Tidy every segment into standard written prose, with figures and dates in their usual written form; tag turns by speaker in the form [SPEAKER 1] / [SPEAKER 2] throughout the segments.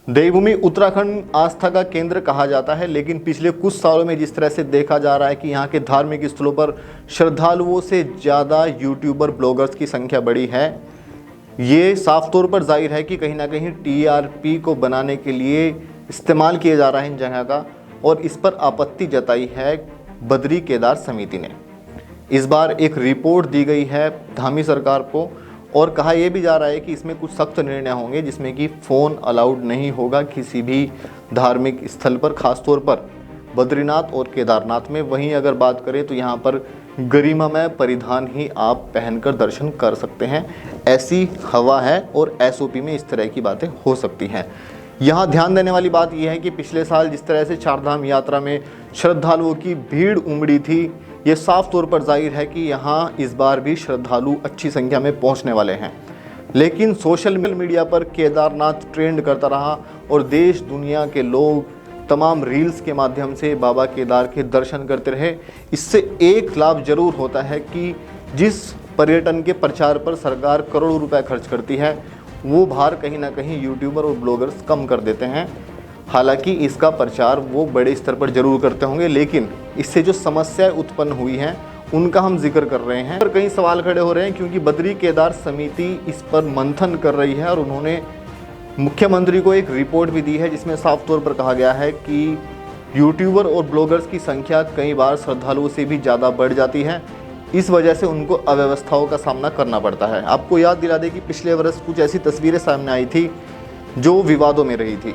[SPEAKER 1] देवभूमि उत्तराखंड आस्था का केंद्र कहा जाता है, लेकिन पिछले कुछ सालों में जिस तरह से देखा जा रहा है कि यहाँ के धार्मिक स्थलों पर श्रद्धालुओं से ज़्यादा यूट्यूबर ब्लॉगर्स की संख्या बढ़ी है, ये साफ तौर पर जाहिर है कि कहीं ना कहीं टीआरपी को बनाने के लिए इस्तेमाल किया जा रहा है इन जगह का, और इस पर आपत्ति जताई है बद्री केदार समिति ने। इस बार एक रिपोर्ट दी गई है धामी सरकार को और कहा यह भी जा रहा है कि इसमें कुछ सख्त निर्णय होंगे, जिसमें कि फ़ोन अलाउड नहीं होगा किसी भी धार्मिक स्थल पर, खासतौर पर बद्रीनाथ और केदारनाथ में। वहीं अगर बात करें तो यहाँ पर गरिमामय परिधान ही आप पहनकर दर्शन कर सकते हैं, ऐसी हवा है और एसओपी में इस तरह की बातें हो सकती हैं। यहाँ ध्यान देने वाली बात यह है कि पिछले साल जिस तरह से चारधाम यात्रा में श्रद्धालुओं की भीड़ उमड़ी थी, ये साफ तौर पर जाहिर है कि यहाँ इस बार भी श्रद्धालु अच्छी संख्या में पहुँचने वाले हैं। लेकिन सोशल मीडिया पर केदारनाथ ट्रेंड करता रहा और देश दुनिया के लोग तमाम रील्स के माध्यम से बाबा केदार के दर्शन करते रहे। इससे एक लाभ जरूर होता है कि जिस पर्यटन के प्रचार पर सरकार करोड़ों रुपए खर्च करती है, वो भार कहीं ना कहीं यूट्यूबर और ब्लॉगर्स कम कर देते हैं। हालांकि इसका प्रचार वो बड़े स्तर पर जरूर करते होंगे, लेकिन इससे जो समस्याएं उत्पन्न हुई हैं उनका हम जिक्र कर रहे हैं। पर कई सवाल खड़े हो रहे हैं क्योंकि बद्री केदार समिति इस पर मंथन कर रही है और उन्होंने मुख्यमंत्री को एक रिपोर्ट भी दी है, जिसमें साफ तौर पर कहा गया है कि यूट्यूबर और ब्लॉगर्स की संख्या कई बार श्रद्धालुओं से भी ज़्यादा बढ़ जाती है। इस वजह से उनको अव्यवस्थाओं का सामना करना पड़ता है। आपको याद दिला दें कि पिछले वर्ष कुछ ऐसी तस्वीरें सामने आई थी जो विवादों में रही थी।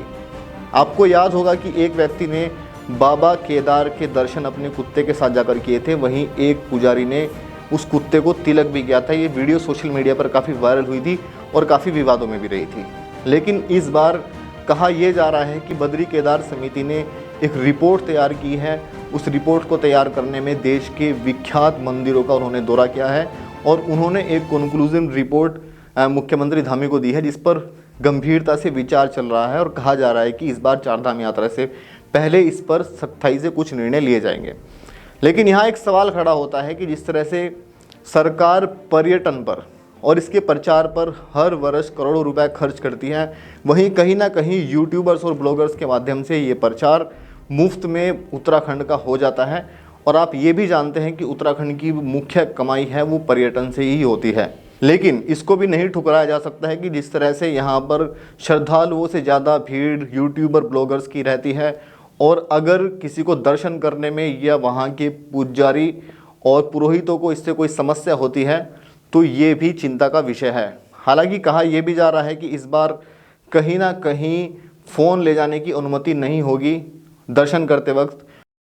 [SPEAKER 1] आपको याद होगा कि एक व्यक्ति ने बाबा केदार के दर्शन अपने कुत्ते के साथ जाकर किए थे, वहीं एक पुजारी ने उस कुत्ते को तिलक भी किया था। ये वीडियो सोशल मीडिया पर काफ़ी वायरल हुई थी और काफ़ी विवादों में भी रही थी। लेकिन इस बार कहा यह जा रहा है कि बद्री केदार समिति ने एक रिपोर्ट तैयार की है। उस रिपोर्ट को तैयार करने में देश के विख्यात मंदिरों का उन्होंने दौरा किया है और उन्होंने एक कंक्लूसिव रिपोर्ट मुख्यमंत्री धामी को दी है, जिस पर गंभीरता से विचार चल रहा है और कहा जा रहा है कि इस बार चारधाम यात्रा से पहले इस पर सख्ताई से कुछ निर्णय लिए जाएंगे। लेकिन यहाँ एक सवाल खड़ा होता है कि जिस तरह से सरकार पर्यटन पर और इसके प्रचार पर हर वर्ष करोड़ों रुपए खर्च करती है, वहीं कहीं ना कहीं यूट्यूबर्स और ब्लॉगर्स के माध्यम से ये प्रचार मुफ्त में उत्तराखंड का हो जाता है। और आप ये भी जानते हैं कि उत्तराखंड की मुख्य कमाई है वो पर्यटन से ही होती है। लेकिन इसको भी नहीं ठुकराया जा सकता है कि जिस तरह से यहाँ पर श्रद्धालुओं से ज़्यादा भीड़ यूट्यूबर ब्लॉगर्स की रहती है, और अगर किसी को दर्शन करने में या वहाँ के पुजारी और पुरोहितों को इससे कोई समस्या होती है तो ये भी चिंता का विषय है। हालांकि कहा यह भी जा रहा है कि इस बार कहीं ना कहीं फ़ोन ले जाने की अनुमति नहीं होगी दर्शन करते वक्त,